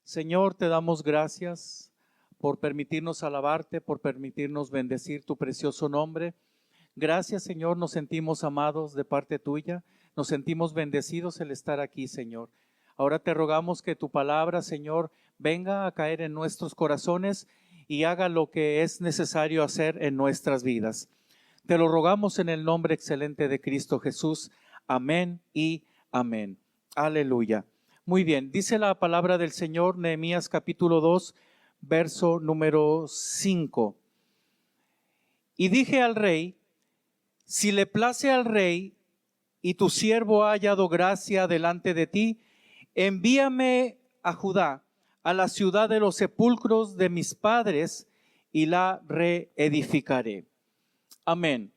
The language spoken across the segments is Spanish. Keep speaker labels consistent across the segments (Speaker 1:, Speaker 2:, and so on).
Speaker 1: Señor, te damos gracias por permitirnos alabarte, por permitirnos bendecir tu precioso nombre. Gracias, Señor, nos sentimos amados de parte tuya, nos sentimos bendecidos el estar aquí, Señor. Ahora te rogamos que tu palabra, Señor, venga a caer en nuestros corazones y haga lo que es necesario hacer en nuestras vidas. Te lo rogamos en el nombre excelente de Cristo Jesús. Amén y amén. Aleluya. Muy bien, dice la palabra del Señor, Nehemías capítulo 2, verso número 5. Y dije al rey, si le place al rey y tu siervo ha hallado gracia delante de ti, envíame a Judá, a la ciudad de los sepulcros de mis padres, y la reedificaré. Amén.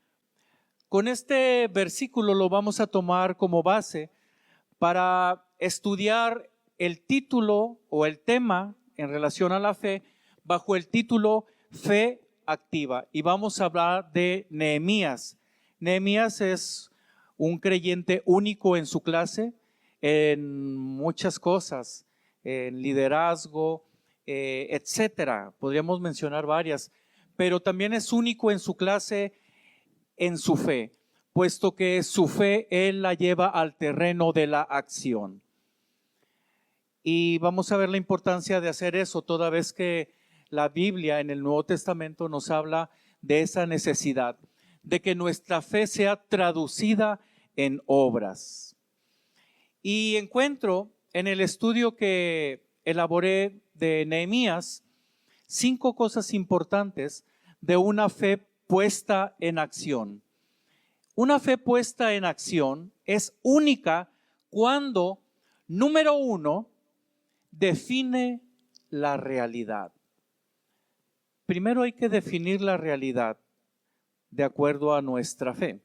Speaker 1: Con este versículo lo vamos a tomar como base para estudiar el título o el tema en relación a la fe bajo el título Fe Activa. Y vamos a hablar de Nehemías. Nehemías es un creyente único en su clase, en muchas cosas, en liderazgo, etcétera. Podríamos mencionar varias, pero también es único en su clase en su fe, puesto que su fe él la lleva al terreno de la acción. Y vamos a ver la importancia de hacer eso toda vez que la Biblia en el Nuevo Testamento nos habla de esa necesidad, de que nuestra fe sea traducida en obras. Y encuentro en el estudio que elaboré de Nehemías 5 cosas importantes de una fe puesta en acción. Una fe puesta en acción es única cuando, número 1, define la realidad. Primero hay que definir la realidad de acuerdo a nuestra fe.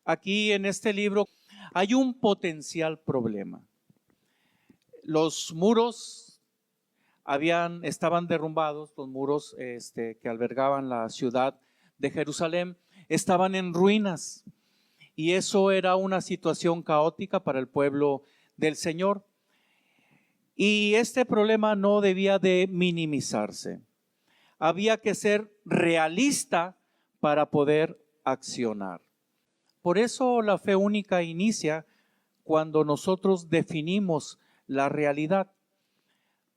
Speaker 1: Aquí en este libro hay un potencial problema. Los muros estaban derrumbados, los muros que albergaban la ciudad de Jerusalén estaban en ruinas, y eso era una situación caótica para el pueblo del Señor. Y este problema no debía de minimizarse. Había que ser realista para poder accionar. Por eso la fe única inicia cuando nosotros definimos la realidad,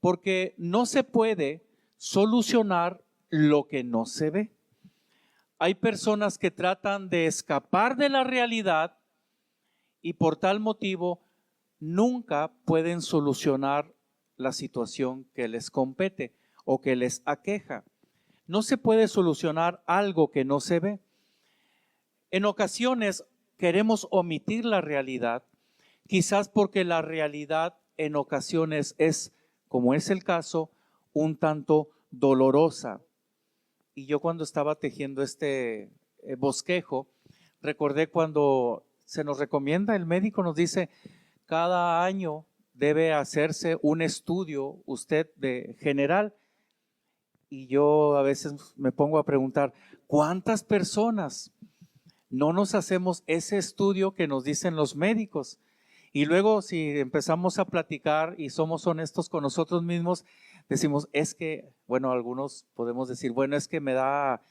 Speaker 1: porque no se puede solucionar lo que no se ve. Hay personas que tratan de escapar de la realidad y por tal motivo nunca pueden solucionar la situación que les compete o que les aqueja. No se puede solucionar algo que no se ve. En ocasiones queremos omitir la realidad, quizás porque la realidad en ocasiones es, como es el caso, un tanto dolorosa. Y yo cuando estaba tejiendo este bosquejo, recordé cuando se nos recomienda, el médico nos dice, cada año debe hacerse un estudio usted de general. Y yo a veces me pongo a preguntar, ¿cuántas personas no nos hacemos ese estudio que nos dicen los médicos? Y luego si empezamos a platicar y somos honestos con nosotros mismos, decimos, es que, bueno, algunos podemos decir, bueno, es que me da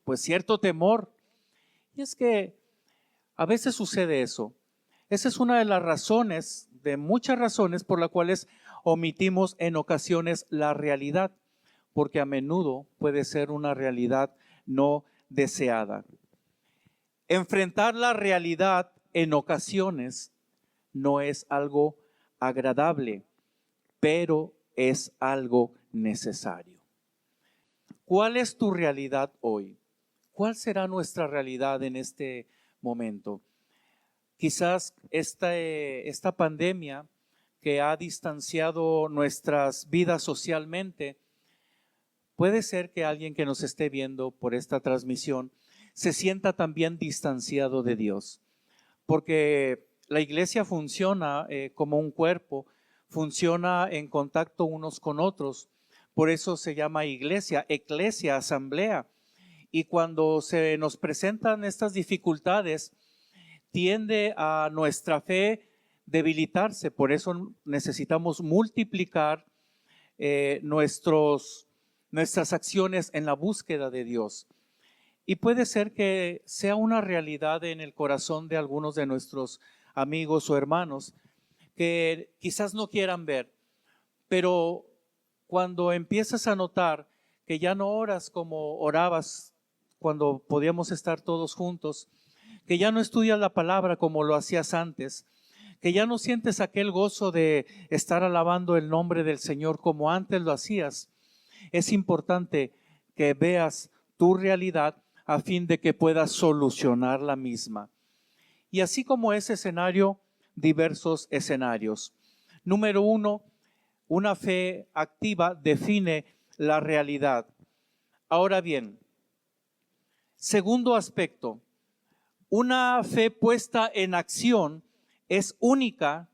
Speaker 1: pues cierto temor. Y es que a veces sucede eso. Esa es una de las razones, de muchas razones por las cuales omitimos en ocasiones la realidad, porque a menudo puede ser una realidad no deseada. Enfrentar la realidad en ocasiones no es algo agradable, pero es algo necesario. ¿Cuál es tu realidad hoy? ¿Cuál será nuestra realidad en este momento? Quizás esta pandemia que ha distanciado nuestras vidas socialmente, puede ser que alguien que nos esté viendo por esta transmisión se sienta también distanciado de Dios, porque la iglesia funciona como un cuerpo, funciona en contacto unos con otros, por eso se llama iglesia, eclesia, asamblea. Y cuando se nos presentan estas dificultades, tiende a nuestra fe debilitarse. Por eso necesitamos multiplicar nuestras acciones en la búsqueda de Dios. Y puede ser que sea una realidad en el corazón de algunos de nuestros amigos o hermanos que quizás no quieran ver, pero cuando empiezas a notar que ya no oras como orabas cuando podíamos estar todos juntos, que ya no estudias la palabra como lo hacías antes, que ya no sientes aquel gozo de estar alabando el nombre del Señor como antes lo hacías, es importante que veas tu realidad a fin de que puedas solucionar la misma. Y así como ese escenario, diversos escenarios. Número 1, una fe activa define la realidad. Ahora bien, segundo aspecto, una fe puesta en acción es única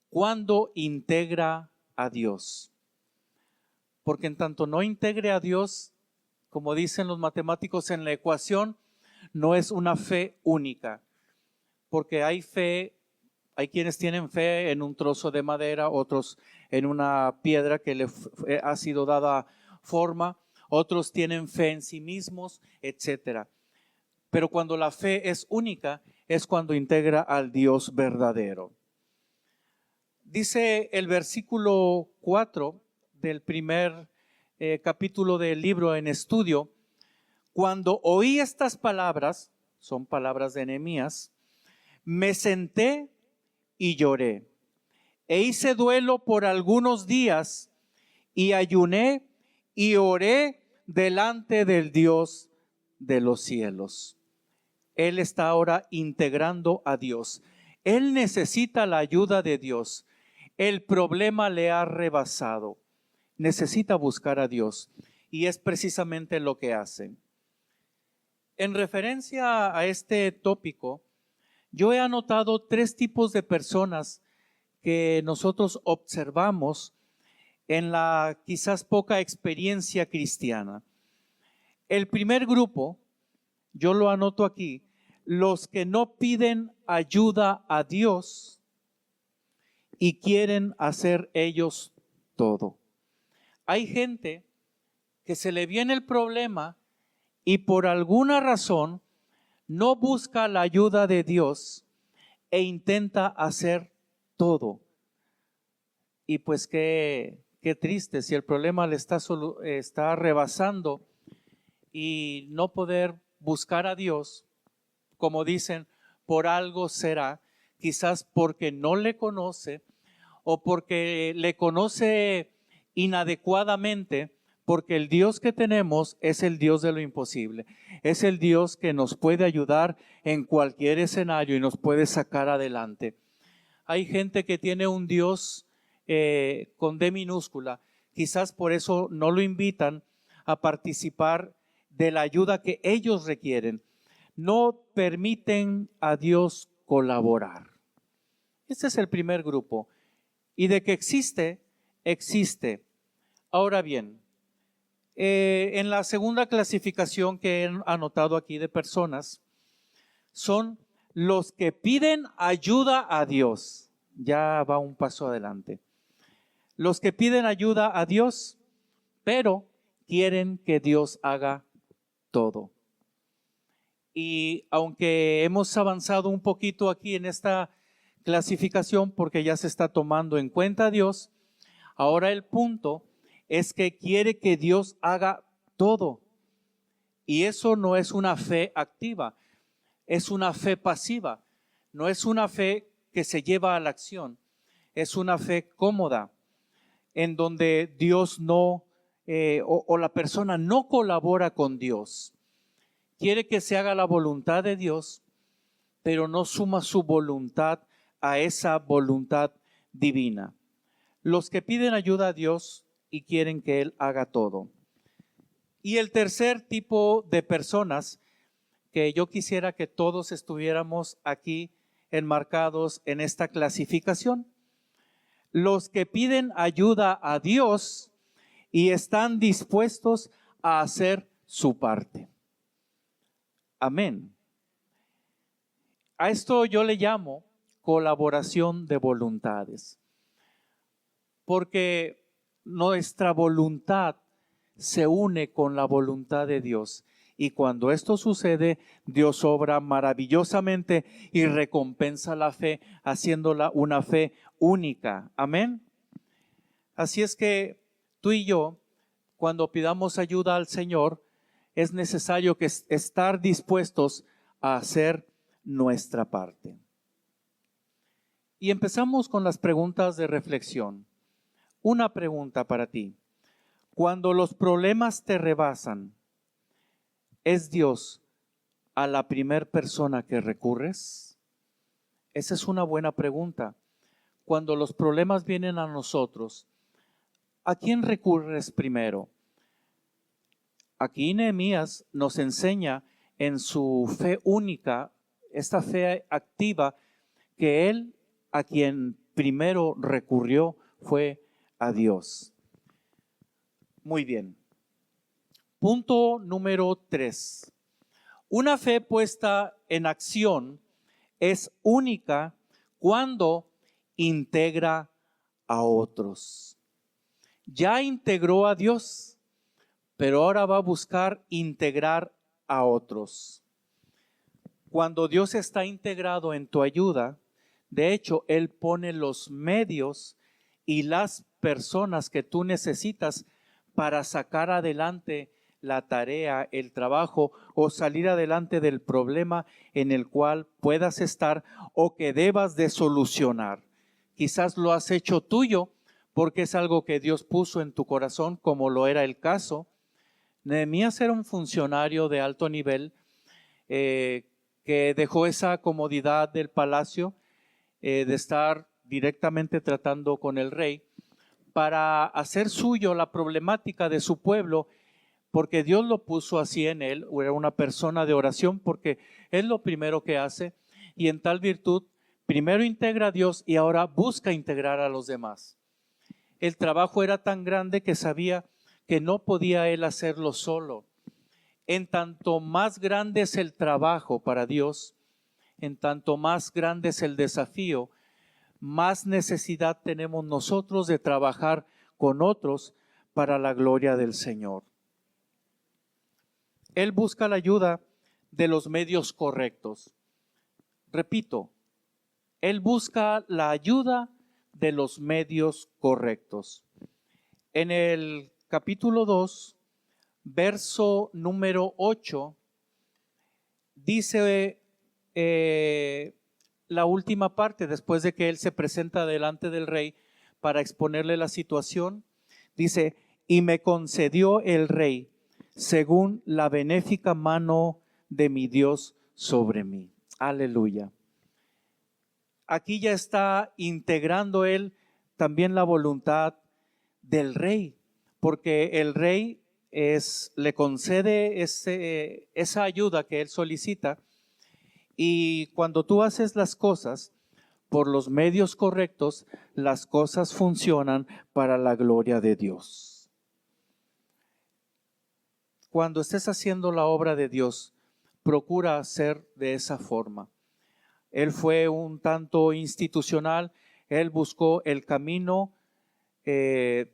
Speaker 1: cuando integra a Dios. Porque en tanto no integre a Dios, como dicen los matemáticos en la ecuación, no es una fe única. Porque hay quienes tienen fe en un trozo de madera, otros en una piedra que le ha sido dada forma, otros tienen fe en sí mismos, etc. Pero cuando la fe es única, es cuando integra al Dios verdadero. Dice el versículo 4 del primer capítulo del libro en estudio: cuando oí estas palabras, son palabras de Nehemías, me senté y lloré, e hice duelo por algunos días, y ayuné y oré delante del Dios de los cielos. Él está ahora integrando a Dios. Él necesita la ayuda de Dios. El problema le ha rebasado. Necesita buscar a Dios, y es precisamente lo que hace. En referencia a este tópico, yo he anotado 3 tipos de personas que nosotros observamos en la quizás poca experiencia cristiana. El primer grupo, yo lo anoto aquí, los que no piden ayuda a Dios y quieren hacer ellos todo. Hay gente que se le viene el problema y por alguna razón no busca la ayuda de Dios e intenta hacer todo. Y pues qué triste si el problema le está rebasando, y no poder buscar a Dios, como dicen, por algo será, quizás porque no le conoce o porque le conoce inadecuadamente, porque el Dios que tenemos es el Dios de lo imposible. Es el Dios que nos puede ayudar en cualquier escenario y nos puede sacar adelante. Hay gente que tiene un Dios con D minúscula. Quizás por eso no lo invitan a participar de la ayuda que ellos requieren. No permiten a Dios colaborar. Este es el primer grupo. Y de que existe, existe. Ahora bien, en la segunda clasificación que he anotado aquí de personas, son los que piden ayuda a Dios. Ya va un paso adelante. Los que piden ayuda a Dios, pero quieren que Dios haga todo. Y aunque hemos avanzado un poquito aquí en esta clasificación porque ya se está tomando en cuenta a Dios, ahora el punto es que quiere que Dios haga todo. Y eso no es una fe activa, es una fe pasiva. No es una fe que se lleva a la acción, es una fe cómoda, en donde Dios no, o la persona no colabora con Dios. Quiere que se haga la voluntad de Dios, pero no suma su voluntad a esa voluntad divina. Los que piden ayuda a Dios y quieren que Él haga todo. Y el tercer tipo de personas que yo quisiera que todos estuviéramos aquí enmarcados en esta clasificación: los que piden ayuda a Dios y están dispuestos a hacer su parte. Amén. A esto yo le llamo colaboración de voluntades. Porque nuestra voluntad se une con la voluntad de Dios. Y cuando esto sucede, Dios obra maravillosamente y recompensa la fe, haciéndola una fe única. Amén. Así es que tú y yo, cuando pidamos ayuda al Señor, es necesario que estar dispuestos a hacer nuestra parte. Y empezamos con las preguntas de reflexión. Una pregunta para ti. Cuando los problemas te rebasan, ¿es Dios a la primer persona que recurres? Esa es una buena pregunta. Cuando los problemas vienen a nosotros, ¿a quién recurres primero? Aquí Nehemías nos enseña en su fe única, esta fe activa, que él a quien primero recurrió fue a Dios. Muy bien. Punto número 3. Una fe puesta en acción es única cuando integra a otros. Ya integró a Dios, pero ahora va a buscar integrar a otros. Cuando Dios está integrado en tu ayuda, de hecho, Él pone los medios y las personas que tú necesitas para sacar adelante la tarea, el trabajo o salir adelante del problema en el cual puedas estar o que debas de solucionar. Quizás lo has hecho tuyo porque es algo que Dios puso en tu corazón, como lo era el caso. Nehemías era un funcionario de alto nivel que dejó esa comodidad del palacio de estar directamente tratando con el rey para hacer suyo la problemática de su pueblo, porque Dios lo puso así en él. Era una persona de oración porque es lo primero que hace, y en tal virtud primero integra a Dios y ahora busca integrar a los demás. El trabajo era tan grande que sabía que no podía él hacerlo solo. En tanto más grande es el trabajo para Dios, en tanto más grande es el desafío, más necesidad tenemos nosotros de trabajar con otros para la gloria del Señor. Él busca la ayuda de los medios correctos. Repito, Él busca la ayuda de los medios correctos. En el capítulo 2, verso número 8, dice la última parte, después de que él se presenta delante del rey para exponerle la situación, dice: y me concedió el rey según la benéfica mano de mi Dios sobre mí. Aleluya. Aquí ya está integrando él también la voluntad del rey, porque el rey le concede esa ayuda que él solicita, y cuando tú haces las cosas por los medios correctos, las cosas funcionan para la gloria de Dios. Cuando estés haciendo la obra de Dios, procura hacer de esa forma. Él fue un tanto institucional, él buscó el camino de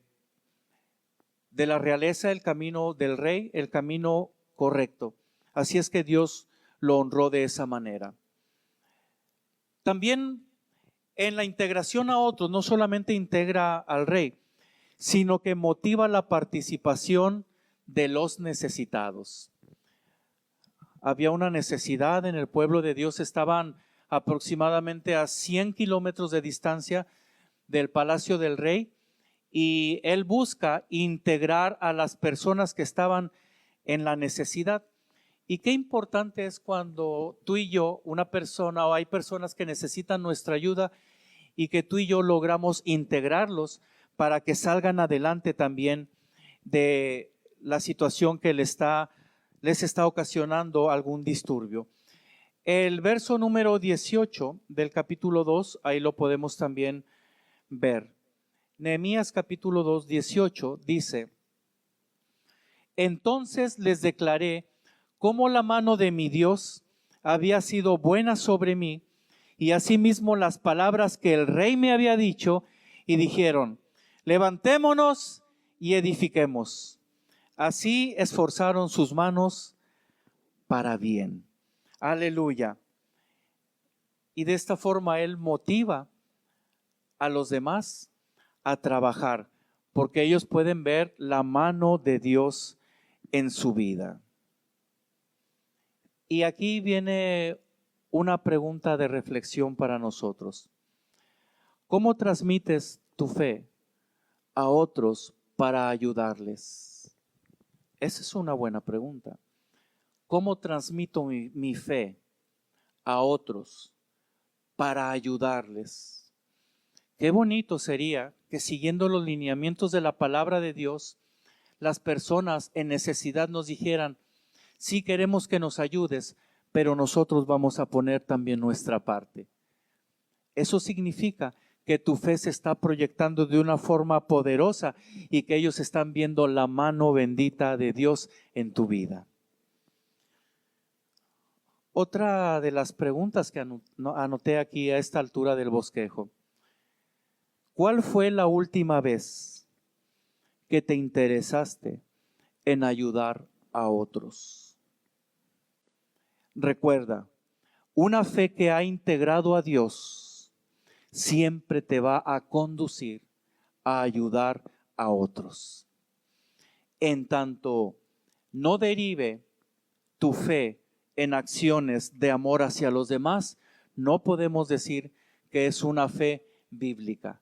Speaker 1: la realeza, el camino del rey, el camino correcto. Así es que Dios lo honró de esa manera. También en la integración a otros, no solamente integra al rey, sino que motiva la participación de los necesitados. Había una necesidad en el pueblo de Dios, estaban aproximadamente a 100 kilómetros de distancia del palacio del rey, y él busca integrar a las personas que estaban en la necesidad. Y qué importante es cuando tú y yo, una persona, o hay personas que necesitan nuestra ayuda, y que tú y yo logramos integrarlos para que salgan adelante también de la situación que les está ocasionando algún disturbio. El verso número 18 del capítulo 2, ahí lo podemos también ver. Nehemías capítulo 2, 18 dice: entonces les declaré cómo la mano de mi Dios había sido buena sobre mí, y asimismo las palabras que el rey me había dicho, y dijeron: levantémonos y edifiquemos. Así esforzaron sus manos para bien. Aleluya. Y de esta forma Él motiva a los demás a trabajar, porque ellos pueden ver la mano de Dios en su vida. Y aquí viene una pregunta de reflexión para nosotros. ¿Cómo transmites tu fe a otros para ayudarles? Esa es una buena pregunta. ¿Cómo transmito mi fe a otros para ayudarles? Qué bonito sería que, siguiendo los lineamientos de la palabra de Dios, las personas en necesidad nos dijeran: sí, queremos que nos ayudes, pero nosotros vamos a poner también nuestra parte. Eso significa que tu fe se está proyectando de una forma poderosa y que ellos están viendo la mano bendita de Dios en tu vida. Otra de las preguntas que anoté aquí a esta altura del bosquejo: ¿cuál fue la última vez que te interesaste en ayudar a otros? Recuerda, una fe que ha integrado a Dios siempre te va a conducir a ayudar a otros. En tanto no derive tu fe en acciones de amor hacia los demás, no podemos decir que es una fe bíblica.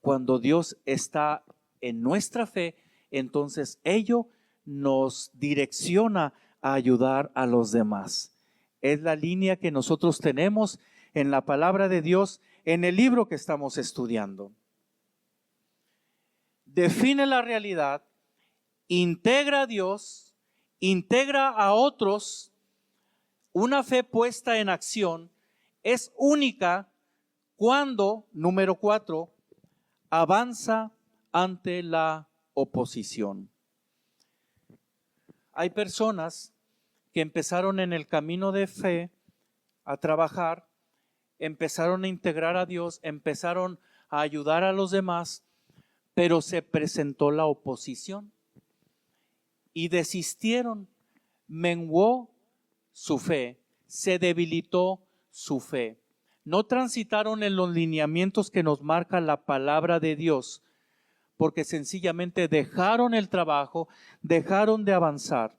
Speaker 1: Cuando Dios está en nuestra fe, entonces ello nos direcciona a ayudar a los demás. Es la línea que nosotros tenemos en la palabra de Dios, en el libro que estamos estudiando. Define la realidad, integra a Dios, integra a otros. Una fe puesta en acción es única cuando, número 4, avanza ante la oposición. Hay personas que empezaron en el camino de fe a trabajar, empezaron a integrar a Dios, empezaron a ayudar a los demás, pero se presentó la oposición y desistieron, menguó su fe, se debilitó su fe. No transitaron en los lineamientos que nos marca la palabra de Dios, porque sencillamente dejaron el trabajo, dejaron de avanzar.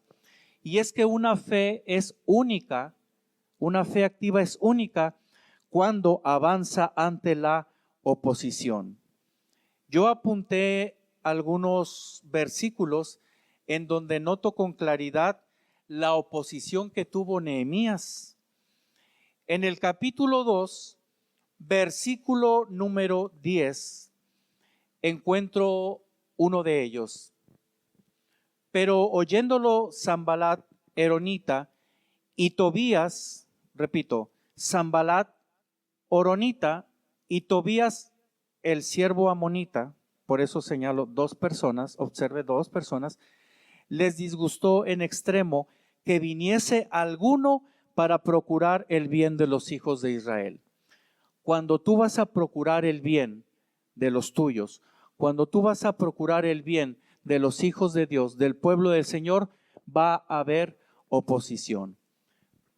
Speaker 1: Y es que una fe es única, una fe activa es única cuando avanza ante la oposición. Yo apunté algunos versículos en donde noto con claridad la oposición que tuvo Nehemías. En el capítulo 2, versículo número 10, encuentro uno de ellos. Pero oyéndolo Sanballat Horonita y Tobías, repito, Sanballat Horonita y Tobías el siervo amonita, por eso señalo dos personas, observe dos personas, les disgustó en extremo que viniese alguno para procurar el bien de los hijos de Israel. Cuando tú vas a procurar el bien de los tuyos, cuando tú vas a procurar el bien de los hijos de Dios, del pueblo del Señor, va a haber oposición.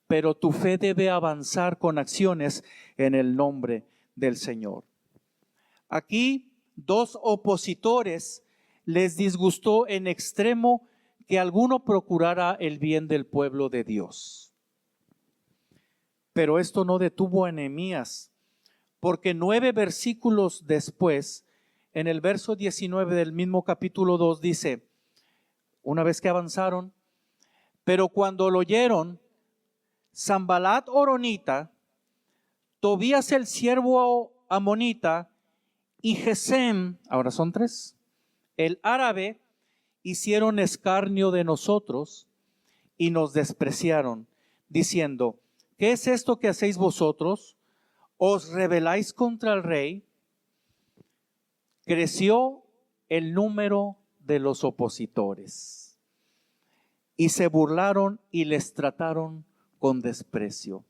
Speaker 1: Pero tu fe debe avanzar con acciones en el nombre del Señor. Aquí, dos opositores les disgustó en extremo que alguno procurara el bien del pueblo de Dios. Pero esto no detuvo a Nehemías, porque 9 versículos después, en el verso 19 del mismo capítulo 2 dice, una vez que avanzaron, pero cuando lo oyeron, Sanballat Horonita, Tobías el siervo amonita y Gesem, ahora son 3, el árabe, hicieron escarnio de nosotros y nos despreciaron, diciendo, ¿qué es esto que hacéis vosotros? ¿Os rebeláis contra el rey? Creció el número de los opositores y se burlaron y les trataron con desprecio.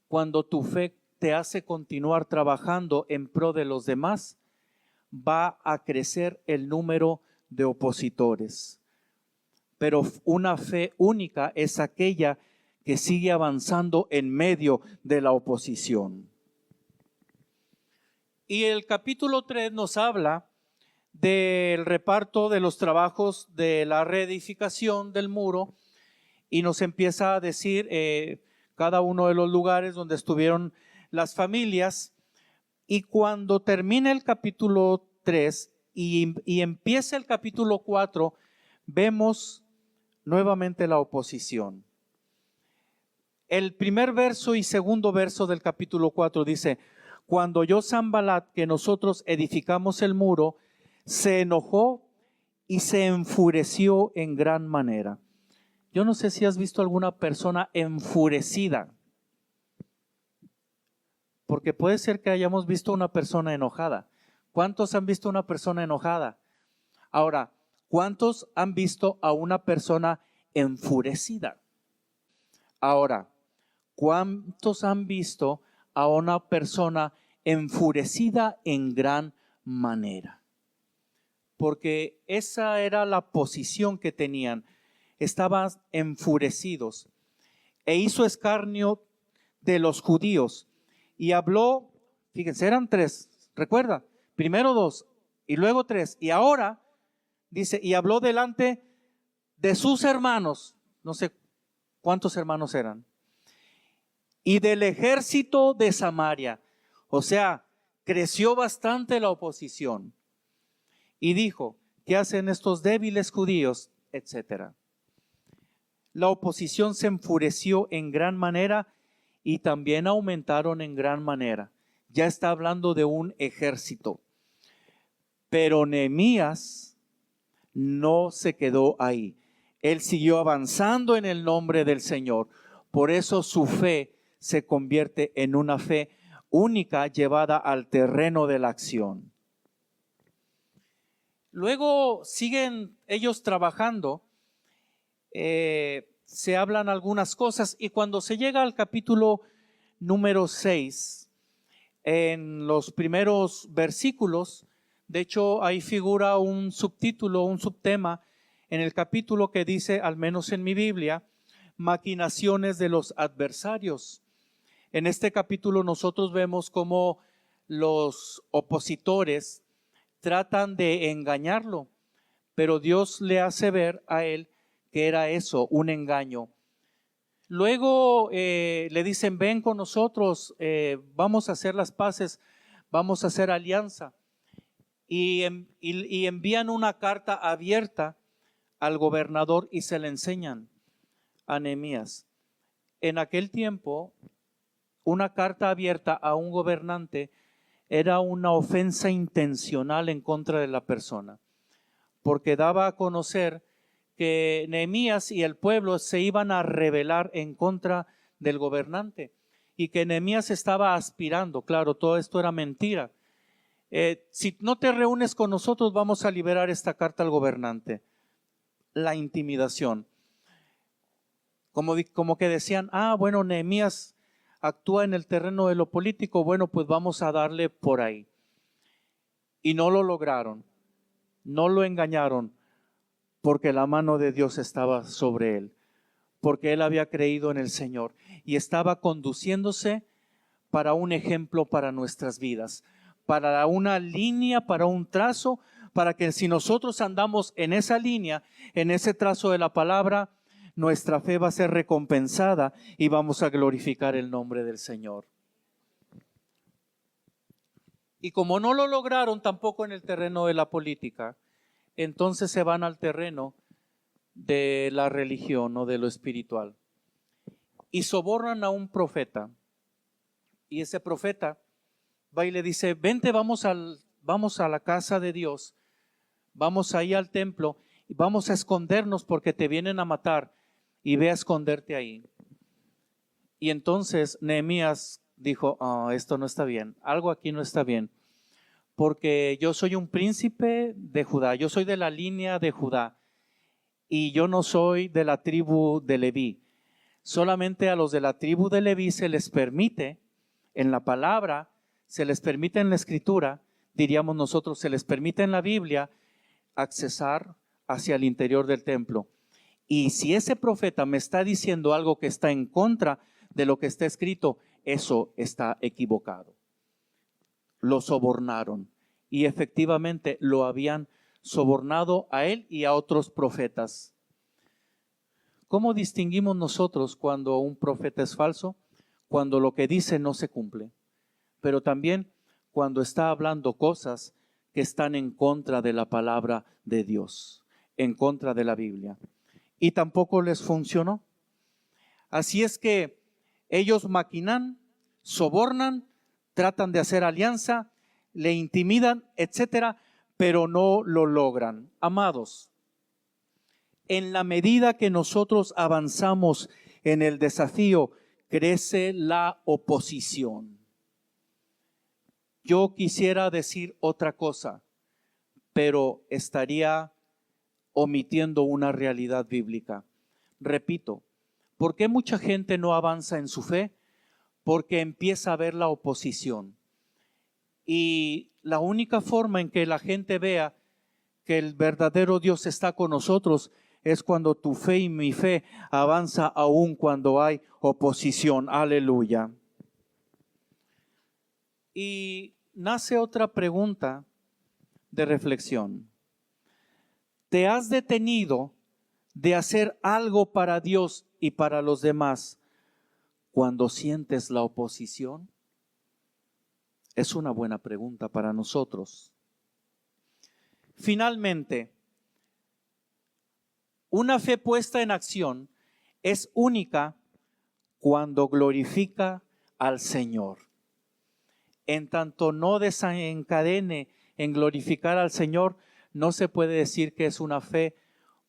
Speaker 1: Cuando tu fe te hace continuar trabajando en pro de los demás, va a crecer el número de opositores. Pero una fe única es aquella que sigue avanzando en medio de la oposición. Y el capítulo 3 nos habla del reparto de los trabajos de la reedificación del muro y nos empieza a decir cada uno de los lugares donde estuvieron las familias. Y cuando termina el capítulo 3 y empieza el capítulo 4, vemos nuevamente la oposición. El primer verso y segundo verso del capítulo 4 dice: cuando oyó Sanbalat que nosotros edificamos el muro, se enojó y se enfureció en gran manera. Yo no sé si has visto alguna persona enfurecida, porque puede ser que hayamos visto una persona enojada. ¿Cuántos han visto una persona enojada? Ahora, ¿cuántos han visto a una persona enfurecida? Ahora, ¿cuántos han visto a una persona enfurecida en gran manera? Porque esa era la posición que tenían. Estaban enfurecidos. E hizo escarnio de los judíos. Y habló, fíjense, eran 3, recuerda, primero 2 y luego 3. Y ahora, dice, y habló delante de sus hermanos, no sé cuántos hermanos eran, y del ejército de Samaria. O sea, creció bastante la oposición. Y dijo: ¿qué hacen estos débiles judíos? Etcétera. La oposición se enfureció en gran manera y también aumentaron en gran manera. Ya está hablando de un ejército. Pero Nehemías no se quedó ahí. Él siguió avanzando en el nombre del Señor. Por eso su fe se convierte en una fe única llevada al terreno de la acción. Luego siguen ellos trabajando, se hablan algunas cosas, y cuando se llega al capítulo número 6, en los primeros versículos, de hecho ahí figura un subtítulo, un subtema en el capítulo que dice, al menos en mi Biblia, maquinaciones de los adversarios. En este capítulo nosotros vemos cómo los opositores tratan de engañarlo, pero Dios le hace ver a él que era eso, un engaño. Luego le dicen: ven con nosotros, vamos a hacer las paces, vamos a hacer alianza. Y envían una carta abierta al gobernador y se la enseñan a Nehemías. En aquel tiempo, una carta abierta a un gobernante era una ofensa intencional en contra de la persona, porque daba a conocer que Nehemías y el pueblo se iban a rebelar en contra del gobernante y que Nehemías estaba aspirando. Claro, todo esto era mentira. Si no te reúnes con nosotros, vamos a liberar esta carta al gobernante. La intimidación. Como que decían: bueno, Nehemías actúa en el terreno de lo político, bueno, pues vamos a darle por ahí. Y no lo lograron, no lo engañaron, porque la mano de Dios estaba sobre él, porque él había creído en el Señor y estaba conduciéndose para un ejemplo para nuestras vidas, para una línea, para un trazo, para que si nosotros andamos en esa línea, en ese trazo de la palabra, nuestra fe va a ser recompensada y vamos a glorificar el nombre del Señor. Y como no lo lograron tampoco en el terreno de la política, entonces se van al terreno de la religión o de lo espiritual. Y sobornan a un profeta. Y ese profeta va y le dice: vente, vamos a la casa de Dios, vamos ahí al templo y vamos a escondernos porque te vienen a matar, y ve a esconderte ahí. Y entonces Nehemías dijo: esto no está bien, algo aquí no está bien, porque yo soy un príncipe de Judá, yo soy de la línea de Judá y yo no soy de la tribu de Leví. Solamente a los de la tribu de Leví se les permite en la palabra, se les permite en la escritura, diríamos nosotros, se les permite en la Biblia accesar hacia el interior del templo. Y si ese profeta me está diciendo algo que está en contra de lo que está escrito, eso está equivocado. Lo sobornaron y efectivamente lo habían sobornado a él y a otros profetas. ¿Cómo distinguimos nosotros cuando un profeta es falso? Cuando lo que dice no se cumple, pero también cuando está hablando cosas que están en contra de la palabra de Dios, en contra de la Biblia. Y tampoco les funcionó. Así es que ellos maquinan, sobornan, tratan de hacer alianza, le intimidan, etcétera, pero no lo logran. Amados, en la medida que nosotros avanzamos en el desafío, crece la oposición. Yo quisiera decir otra cosa, pero estaría omitiendo una realidad bíblica. Repito, ¿por qué mucha gente no avanza en su fe? Porque empieza a ver la oposición. Y la única forma en que la gente vea que el verdadero Dios está con nosotros es cuando tu fe y mi fe avanza aún cuando hay oposición. Aleluya. Y nace otra pregunta de reflexión. ¿Te has detenido de hacer algo para Dios y para los demás cuando sientes la oposición? Es una buena pregunta para nosotros. Finalmente, una fe puesta en acción es única cuando glorifica al Señor. En tanto no desencadene en glorificar al Señor, no se puede decir que es una fe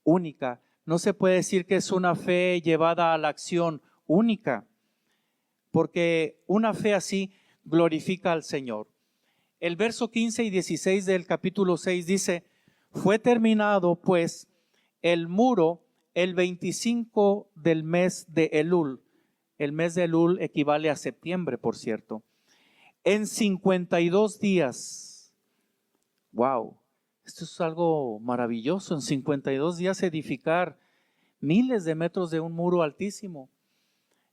Speaker 1: única. No se puede decir que es una fe llevada a la acción única, porque una fe así glorifica al Señor. El verso 15 y 16 del capítulo 6 dice: fue terminado pues el muro el 25 del mes de Elul. El mes de Elul equivale a septiembre, por cierto. En 52 días. Wow, esto es algo maravilloso. En 52 días edificar miles de metros de un muro altísimo.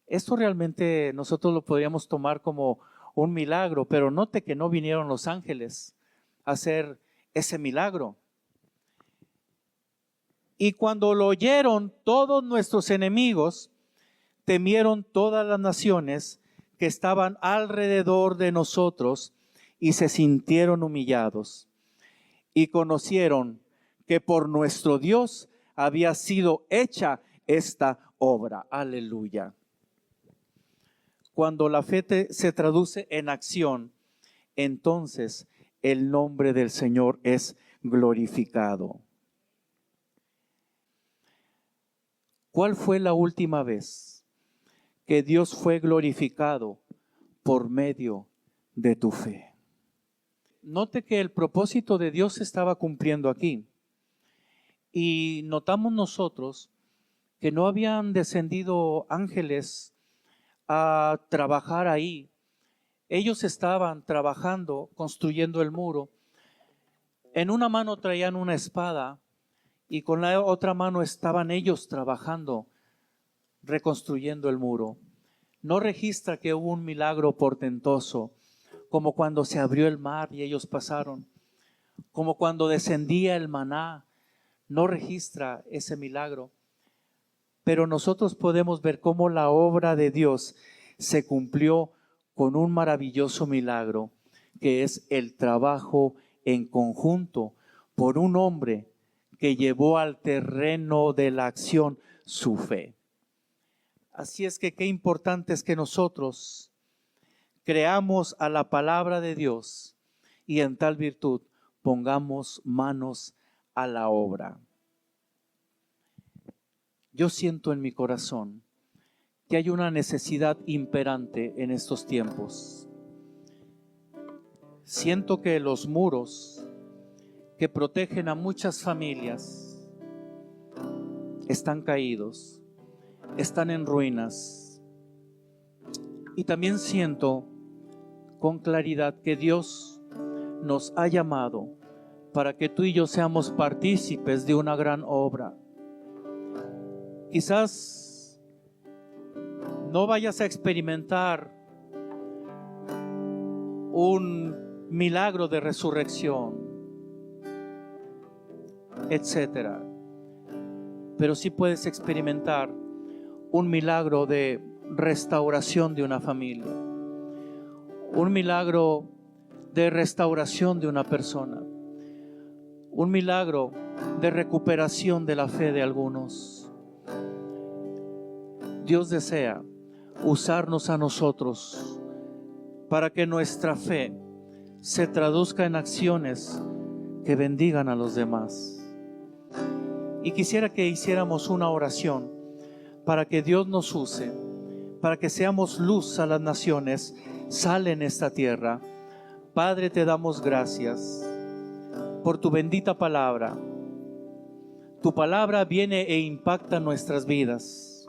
Speaker 1: Esto realmente nosotros lo podríamos tomar como un milagro, pero note que no vinieron los ángeles a hacer ese milagro. Y cuando lo oyeron todos nuestros enemigos, temieron todas las naciones que estaban alrededor de nosotros y se sintieron humillados. Y conocieron que por nuestro Dios había sido hecha esta obra. Aleluya. Cuando la fe se traduce en acción, entonces el nombre del Señor es glorificado. ¿Cuál fue la última vez que Dios fue glorificado por medio de tu fe? Note que el propósito de Dios se estaba cumpliendo aquí. Y notamos nosotros que no habían descendido ángeles a trabajar ahí. Ellos estaban trabajando, construyendo el muro. En una mano traían una espada y con la otra mano estaban ellos trabajando, reconstruyendo el muro. No registra que hubo un milagro portentoso, como cuando se abrió el mar y ellos pasaron, como cuando descendía el maná. No registra ese milagro. Pero nosotros podemos ver cómo la obra de Dios se cumplió con un maravilloso milagro, que es el trabajo en conjunto por un hombre que llevó al terreno de la acción su fe. Así es que qué importante es que nosotros creamos a la palabra de Dios y en tal virtud pongamos manos a la obra. Yo siento en mi corazón que hay una necesidad imperante en estos tiempos. Siento que los muros que protegen a muchas familias están caídos, están en ruinas. Y también siento con claridad que Dios nos ha llamado para que tú y yo seamos partícipes de una gran obra. Quizás no vayas a experimentar un milagro de resurrección, etcétera, pero sí puedes experimentar un milagro de restauración de una familia, un milagro de restauración de una persona, un milagro de recuperación de la fe de algunos. Dios desea usarnos a nosotros para que nuestra fe se traduzca en acciones que bendigan a los demás. Y quisiera que hiciéramos una oración para que Dios nos use, para que seamos luz a las naciones, sal en esta tierra. Padre, te damos gracias por tu bendita palabra. Tu palabra viene e impacta nuestras vidas.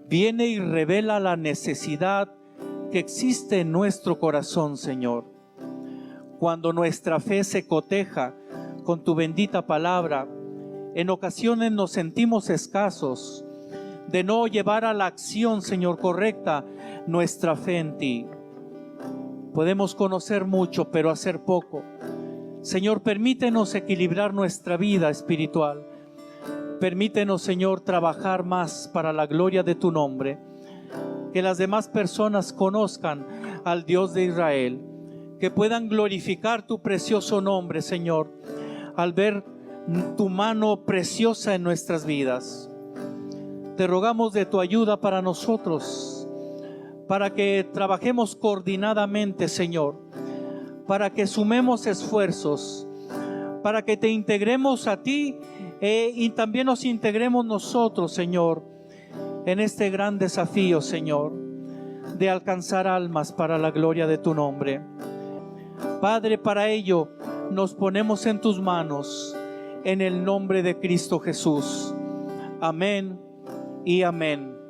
Speaker 1: Viene y revela la necesidad que existe en nuestro corazón, Señor. Cuando nuestra fe se coteja con tu bendita palabra, en ocasiones nos sentimos escasos de no llevar a la acción, Señor, correcta nuestra fe en ti. Podemos conocer mucho, pero hacer poco. Señor, permítenos equilibrar nuestra vida espiritual. Permítenos, Señor, trabajar más para la gloria de tu nombre. Que las demás personas conozcan al Dios de Israel. Que puedan glorificar tu precioso nombre, Señor, al ver tu mano preciosa en nuestras vidas. Te rogamos de tu ayuda para nosotros, para que trabajemos coordinadamente, Señor, para que sumemos esfuerzos, para que te integremos a ti y también nos integremos nosotros, Señor, en este gran desafío, Señor, de alcanzar almas para la gloria de tu nombre. Padre, para ello nos ponemos en tus manos, en el nombre de Cristo Jesús. Amén y amén.